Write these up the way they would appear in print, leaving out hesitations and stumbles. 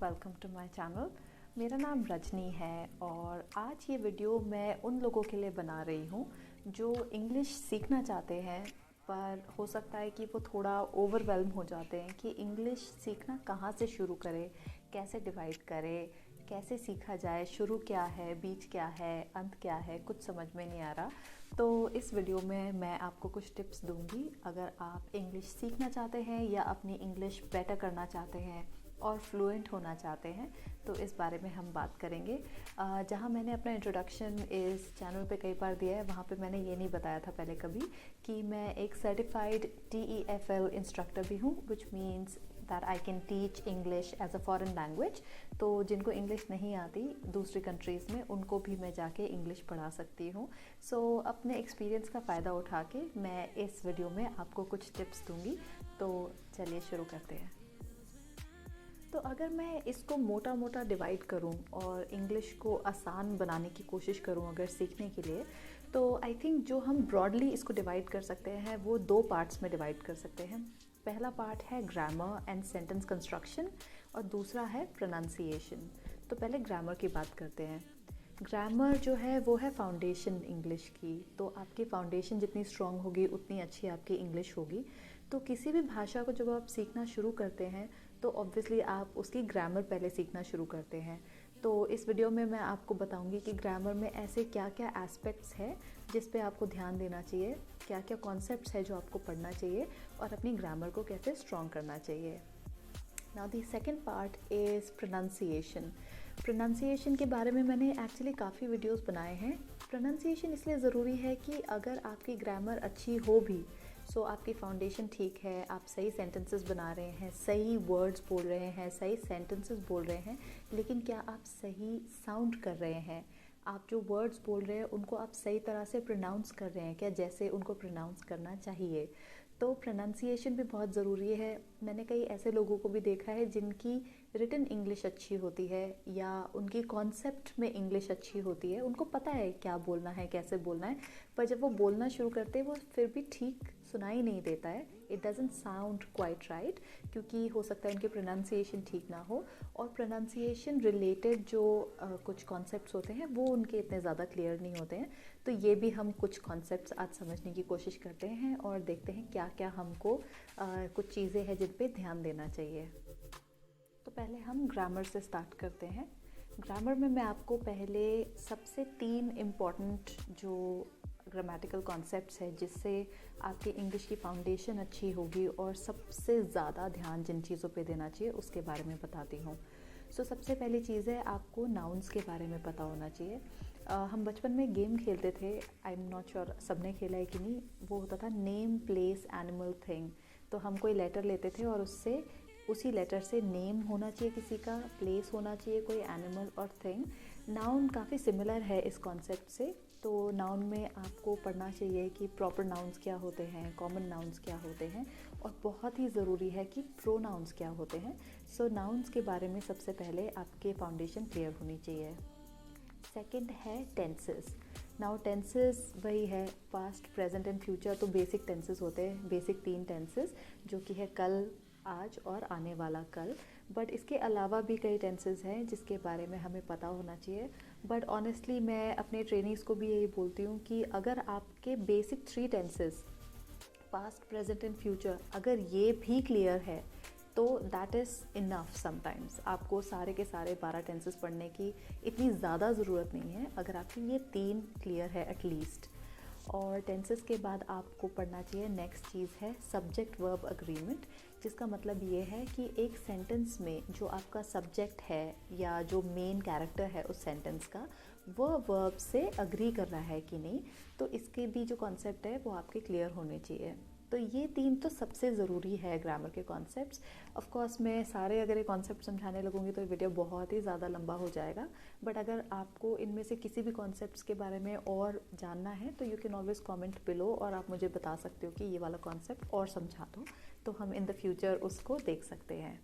Welcome to my channel. मेरा नाम रजनी है और आज ये वीडियो मैं उन लोगों के लिए बना रही हूँ जो इंग्लिश सीखना चाहते हैं, पर हो सकता है कि वो थोड़ा ओवरवेल्म हो जाते हैं कि इंग्लिश सीखना कहाँ से शुरू करें, कैसे डिवाइड करें, कैसे सीखा जाए, शुरू क्या है, बीच क्या है, अंत क्या है, कुछ समझ में नहीं आ रहा। तो इस वीडियो में मैं आपको कुछ टिप्स दूंगी अगर आप इंग्लिश सीखना चाहते हैं या अपनी इंग्लिश बेटर करना चाहते हैं और फ्लुएंट होना चाहते हैं। तो इस बारे में हम बात करेंगे। जहाँ मैंने अपना इंट्रोडक्शन इस चैनल पे कई बार दिया है, वहाँ पे मैंने ये नहीं बताया था पहले कभी कि मैं एक सर्टिफाइड TEFL इंस्ट्रक्टर भी हूँ, which means that I can teach English as a foreign language. तो जिनको इंग्लिश नहीं आती दूसरी कंट्रीज़ में, उनको भी मैं जाके इंग्लिश पढ़ा सकती हूँ। सो अपने एक्सपीरियंस का फ़ायदा उठा के मैं इस वीडियो में आपको कुछ टिप्स दूँगी। तो चलिए शुरू करते हैं। तो अगर मैं इसको मोटा मोटा डिवाइड करूं और इंग्लिश को आसान बनाने की कोशिश करूं अगर सीखने के लिए, तो आई थिंक जो हम ब्रॉडली इसको डिवाइड कर सकते हैं वो दो पार्ट्स में डिवाइड कर सकते हैं। पहला पार्ट है ग्रामर एंड सेंटेंस कंस्ट्रक्शन और दूसरा है प्रोनाउंसिएशन। तो पहले ग्रामर की बात करते हैं। ग्रामर जो है वो है फाउंडेशन इंग्लिश की। तो आपकी फाउंडेशन जितनी स्ट्रॉन्ग होगी उतनी अच्छी आपकी इंग्लिश होगी। तो किसी भी भाषा को जब आप सीखना शुरू करते हैं तो ऑब्वियसली आप उसकी ग्रामर पहले सीखना शुरू करते हैं। तो इस वीडियो में मैं आपको बताऊंगी कि ग्रामर में ऐसे क्या क्या एस्पेक्ट्स हैं जिस पे आपको ध्यान देना चाहिए, क्या क्या कॉन्सेप्ट्स है जो आपको पढ़ना चाहिए और अपनी ग्रामर को कैसे स्ट्रॉन्ग करना चाहिए। Now the second part is pronunciation. Pronunciation के बारे में मैंने एक्चुअली काफ़ी वीडियोस बनाए हैं। प्रोनाउंसिएशन इसलिए ज़रूरी है कि अगर आपकी ग्रामर अच्छी हो भी, सो आपकी फाउंडेशन ठीक है, आप सही सेंटेंसेस बना रहे हैं, सही वर्ड्स बोल रहे हैं, सही सेंटेंसेस बोल रहे हैं, लेकिन क्या आप सही साउंड कर रहे हैं? आप जो वर्ड्स बोल रहे हैं उनको आप सही तरह से प्रोनाउंस कर रहे हैं क्या, जैसे उनको प्रोनाउंस करना चाहिए? तो प्रोनाउंसिएशन भी बहुत ज़रूरी है। मैंने कई ऐसे लोगों को भी देखा है जिनकी रिटन इंग्लिश अच्छी होती है या उनकी कॉन्सेप्ट में इंग्लिश अच्छी होती है, उनको पता है क्या बोलना है, कैसे बोलना है, पर जब वो बोलना शुरू करते हैं वो फिर भी ठीक सुनाई नहीं देता है। It doesn't sound quite right, क्योंकि हो सकता है उनकी प्रोनाउंसिएशन ठीक ना हो और प्रोनाउंसिएशन रिलेटेड जो कुछ कॉन्सेप्ट्स होते हैं वो उनके इतने ज़्यादा क्लियर नहीं होते हैं। तो ये भी हम कुछ कॉन्सेप्ट्स आज समझने की कोशिश करते हैं और देखते हैं क्या क्या हमको कुछ चीज़ें हैं जिन पे ध्यान देना चाहिए। तो पहले हम ग्रामर से स्टार्ट करते हैं। ग्रामर में मैं आपको पहले सबसे 3 इम्पॉर्टेंट जो ग्रामेटिकल कॉन्सेप्ट्स है जिससे आपकी इंग्लिश की फाउंडेशन अच्छी होगी और सबसे ज़्यादा ध्यान जिन चीज़ों पे देना चाहिए उसके बारे में बताती हूँ। सो सबसे पहली चीज़ है, आपको नाउन्स के बारे में पता होना चाहिए। हम बचपन में गेम खेलते थे, आई एम नॉट श्योर सबने खेला है कि नहीं। वो होता था नेम प्लेस एनिमल थिंग। तो हम कोई लेटर लेते थे और उससे उसी लेटर से नेम होना चाहिए किसी का, प्लेस होना चाहिए कोई एनिमल और थिंग। नाउन काफ़ी सिमिलर है इस कॉन्सेप्ट से। तो नाउन में आपको पढ़ना चाहिए कि प्रॉपर नाउन्स क्या होते हैं, कॉमन नाउन्स क्या होते हैं और बहुत ही ज़रूरी है कि प्रोनाउंस क्या होते हैं। सो नाउन्स के बारे में सबसे पहले आपके फाउंडेशन क्लियर होनी चाहिए। सेकंड है टेंसेस। नाउ टेंसेस वही है पास्ट, प्रेजेंट एंड फ्यूचर। तो बेसिक टेंसेस होते हैं, बेसिक 3 टेंसेस जो कि है कल, आज और आने वाला कल। बट इसके अलावा भी कई टेंसेस हैं जिसके बारे में हमें पता होना चाहिए। बट ऑनेस्टली मैं अपने ट्रेनीज़ को भी यही बोलती हूँ कि अगर आपके basic 3 tenses past, present and future अगर ये भी क्लियर है तो दैट इज़ इनफ। समटाइम्स आपको सारे के सारे 12 टेंसेस पढ़ने की इतनी ज़्यादा ज़रूरत नहीं है अगर आपकी ये 3 क्लियर है एटलीस्ट। और टेंसेस के बाद आपको पढ़ना चाहिए नेक्स्ट चीज़ है सब्जेक्ट वर्ब अग्रीमेंट, जिसका मतलब ये है कि एक सेंटेंस में जो आपका सब्जेक्ट है या जो मेन कैरेक्टर है उस सेंटेंस का, वो वर्ब से अग्री कर रहा है कि नहीं। तो इसके भी जो कॉन्सेप्ट है वो आपके क्लियर होने चाहिए। तो ये 3 तो सबसे ज़रूरी है ग्रामर के कॉन्सेप्ट्स। ऑफ कोर्स मैं सारे अगर ये कॉन्सेप्ट समझाने लगूंगी तो ये वीडियो बहुत ही ज़्यादा लंबा हो जाएगा। बट अगर आपको इनमें से किसी भी कॉन्सेप्ट्स के बारे में और जानना है तो you can always comment below और आप मुझे बता सकते हो कि ये वाला कॉन्सेप्ट और समझा दो, तो हम इन द फ्यूचर उसको देख सकते हैं।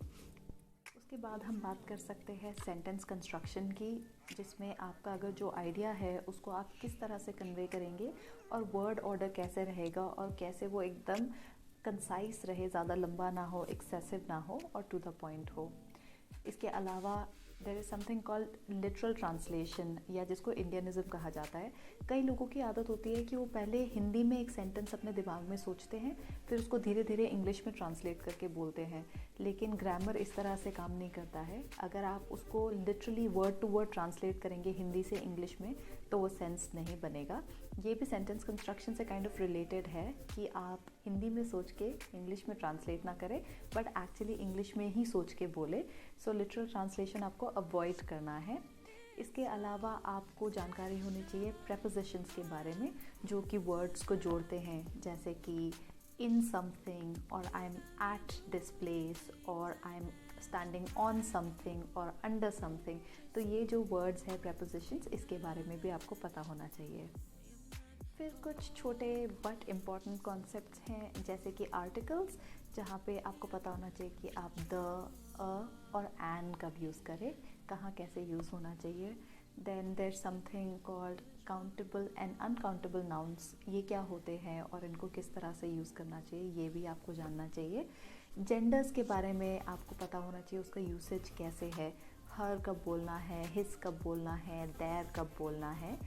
उसके बाद हम बात कर सकते हैं सेंटेंस कंस्ट्रक्शन की, जिसमें आपका अगर जो आइडिया है उसको आप किस तरह से कन्वे करेंगे और वर्ड ऑर्डर कैसे रहेगा और कैसे वो एकदम कंसाइज रहे, ज़्यादा लंबा ना हो, एक्सेसिव ना हो और टू द पॉइंट हो। इसके अलावा there is something called literal translation, या जिसको इंडियनिज्म कहा जाता है। कई लोगों की आदत होती है कि वो पहले हिंदी में एक सेंटेंस अपने दिमाग में सोचते हैं, फिर उसको धीरे धीरे इंग्लिश में ट्रांसलेट करके बोलते हैं, लेकिन ग्रामर इस तरह से काम नहीं करता है। अगर आप उसको literally word to word translate करेंगे हिंदी से इंग्लिश में तो वो सेंस नहीं बनेगा। ये भी सेंटेंस कंस्ट्रक्शन से काइंड ऑफ रिलेटेड है कि आप हिंदी में सोच के इंग्लिश में ट्रांसलेट ना करें, बट एक्चुअली इंग्लिश में ही सोच के बोले। सो लिटरल ट्रांसलेशन आपको अवॉइड करना है। इसके अलावा आपको जानकारी होनी चाहिए प्रेपोजिशंस के बारे में, जो कि वर्ड्स को जोड़ते हैं, जैसे कि इन समथिंग, और I am at this place, और I am standing on something, और अंडर समथिंग। तो ये जो वर्ड्स हैं प्रेपोजिशंस, इसके बारे में भी आपको पता होना चाहिए। फिर कुछ छोटे बट इम्पॉर्टेंट कॉन्सेप्ट्स हैं, जैसे कि आर्टिकल्स, जहाँ पे आपको पता होना चाहिए कि आप द, अ और एन कब यूज़ करें, कहाँ कैसे यूज़ होना चाहिए। Then there something called countable and uncountable nouns, ये क्या होते हैं और इनको किस तरह से यूज़ करना चाहिए, ये भी आपको जानना चाहिए। जेंडर्स के बारे में आपको पता होना चाहिए, उसका यूसेज कैसे है, हर कब बोलना है, हिज कब बोलना है, देयर कब बोलना है।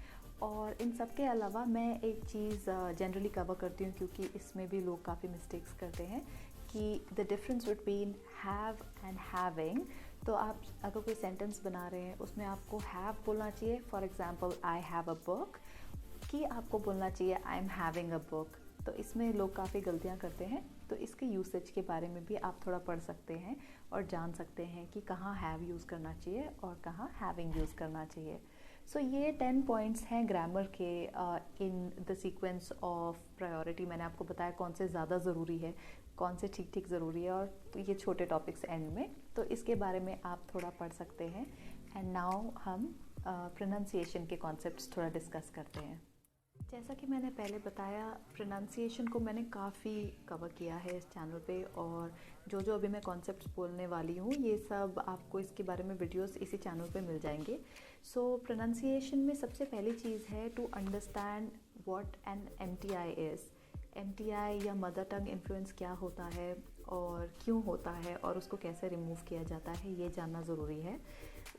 और इन सब के अलावा मैं एक चीज़ जनरली कवर करती हूँ, क्योंकि इसमें भी लोग काफ़ी मिस्टेक्स करते हैं, कि the difference between have and having. तो आप अगर कोई सेंटेंस बना रहे हैं उसमें आपको हैव बोलना चाहिए, for example I have a book, कि आपको बोलना चाहिए I am having a book. तो इसमें लोग काफ़ी गलतियाँ करते हैं, तो इसके यूसेज के बारे में भी आप थोड़ा पढ़ सकते हैं और जान सकते हैं कि कहाँ हैव यूज़ करना चाहिए और कहाँ हैविंग यूज़ करना चाहिए। सो ये 10 पॉइंट्स हैं ग्रामर के in the sequence of priority. मैंने आपको बताया कौन से ज़्यादा ज़रूरी है, कौन से ठीक ठीक ज़रूरी है, और तो ये छोटे टॉपिक्स एंड में, तो इसके बारे में आप थोड़ा पढ़ सकते हैं। एंड नाउ हम प्रोनाउंसिएशन के कॉन्सेप्ट्स थोड़ा डिस्कस करते हैं। जैसा कि मैंने पहले बताया, प्रोनाउंसिएशन को मैंने काफ़ी कवर किया है इस चैनल पे, और जो जो अभी मैं कॉन्सेप्ट्स बोलने वाली हूँ ये सब आपको इसके बारे में वीडियोस इसी चैनल पे मिल जाएंगे। सो प्रोनाउंसिएशन में सबसे पहली चीज़ है to understand what an MTI is. MTI या मदर टंग इन्फ्लुएंस क्या होता है और क्यों होता है और उसको कैसे रिमूव किया जाता है, ये जानना ज़रूरी है।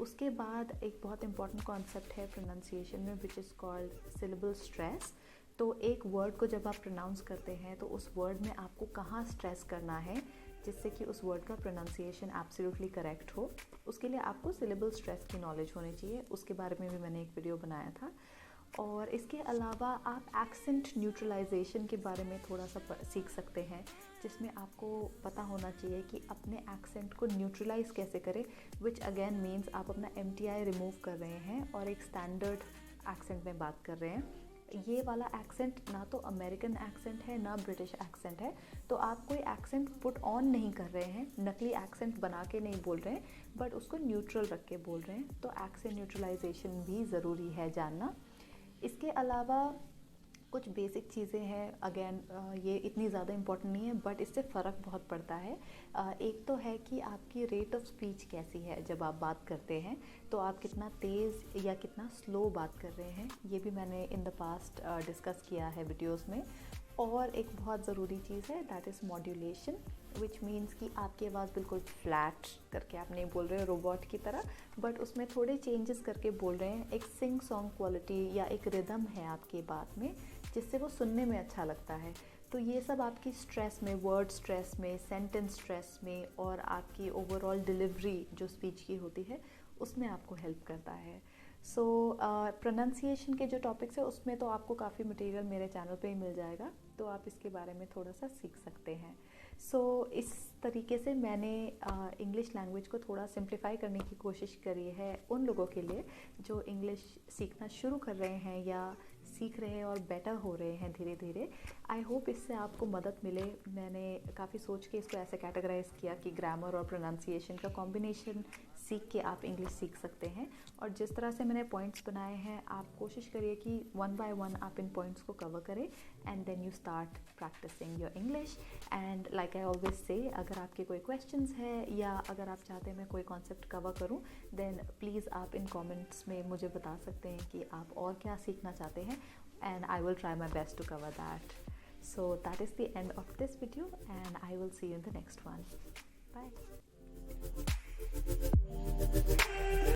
उसके बाद एक बहुत इंपॉर्टेंट कॉन्सेप्ट है प्रोनाउंसिएशन में, which is called syllable stress. तो एक वर्ड को जब आप प्रोनाउंस करते हैं तो उस वर्ड में आपको कहाँ स्ट्रेस करना है, जिससे कि उस वर्ड का प्रोनाउंसिएशन एब्सोल्युटली करेक्ट हो। उसके लिए आपको सिलेबल स्ट्रेस की नॉलेज होनी चाहिए, उसके बारे में भी मैंने एक वीडियो बनाया था। और इसके अलावा आप एक्सेंट न्यूट्रलाइजेशन के बारे में थोड़ा सा सीख सकते हैं, जिसमें आपको पता होना चाहिए कि अपने एक्सेंट को न्यूट्रलाइज कैसे करें, विच अगेन मीन्स आप अपना एमटीआई रिमूव कर रहे हैं और एक स्टैंडर्ड एक्सेंट में बात कर रहे हैं। ये वाला एक्सेंट ना तो अमेरिकन एक्सेंट है ना ब्रिटिश एक्सेंट है, तो आप कोई एक्सेंट पुट ऑन नहीं कर रहे हैं, नकली एक्सेंट बना के नहीं बोल रहे हैं, बट उसको न्यूट्रल रख के बोल रहे हैं। तो एक्सेंट न्यूट्रलाइजेशन भी ज़रूरी है जानना। इसके अलावा कुछ बेसिक चीज़ें हैं, अगेन ये इतनी ज़्यादा इम्पोर्टेंट नहीं है, बट इससे फ़र्क बहुत पड़ता है। एक तो है कि आपकी रेट ऑफ स्पीच कैसी है जब आप बात करते हैं, तो आप कितना तेज़ या कितना स्लो बात कर रहे हैं, ये भी मैंने इन द पास्ट डिस्कस किया है वीडियोस में। और एक बहुत ज़रूरी चीज़ है, that is modulation, which means कि आपकी आवाज़ बिल्कुल फ्लैट करके आप नहीं बोल रहे हैं रोबोट की तरह, बट उसमें थोड़े चेंजेस करके बोल रहे हैं। एक सिंग सॉन्ग क्वालिटी या एक रिदम है आपकी बात में, जिससे वो सुनने में अच्छा लगता है। तो ये सब आपकी स्ट्रेस में, वर्ड स्ट्रेस में, सेंटेंस स्ट्रेस में, और आपकी ओवरऑल डिलीवरी जो स्पीच की होती है उसमें आपको हेल्प करता है। सो प्रोनाउंसिएशन के जो टॉपिक्स है उसमें तो आपको काफ़ी मटेरियल मेरे चैनल पे ही मिल जाएगा, तो आप इसके बारे में थोड़ा सा सीख सकते हैं। सो इस तरीके से मैंने इंग्लिश लैंग्वेज को थोड़ा सिंप्लीफाई करने की कोशिश करी है उन लोगों के लिए जो इंग्लिश सीखना शुरू कर रहे हैं या सीख रहे हैं और बेटर हो रहे हैं धीरे धीरे। आई होप इससे आपको मदद मिले। मैंने काफ़ी सोच के इसको ऐसे कैटेगराइज किया कि ग्रामर और प्रोनाउंसिएशन का कॉम्बिनेशन सीख के आप इंग्लिश सीख सकते हैं, और जिस तरह से मैंने पॉइंट्स बनाए हैं आप कोशिश करिए कि वन बाय वन आप इन पॉइंट्स को कवर करें, and then you start practising your English. And like I always say, अगर आपके कोई क्वेश्चंस है या अगर आप चाहते हैं मैं कोई कॉन्सेप्ट कवर करूं, देन प्लीज़ आप इन कमेंट्स में मुझे बता सकते हैं कि आप और क्या सीखना चाहते हैं, and I will try my best to cover that. So that is the end of this video, and I will see you in the next one. Bye.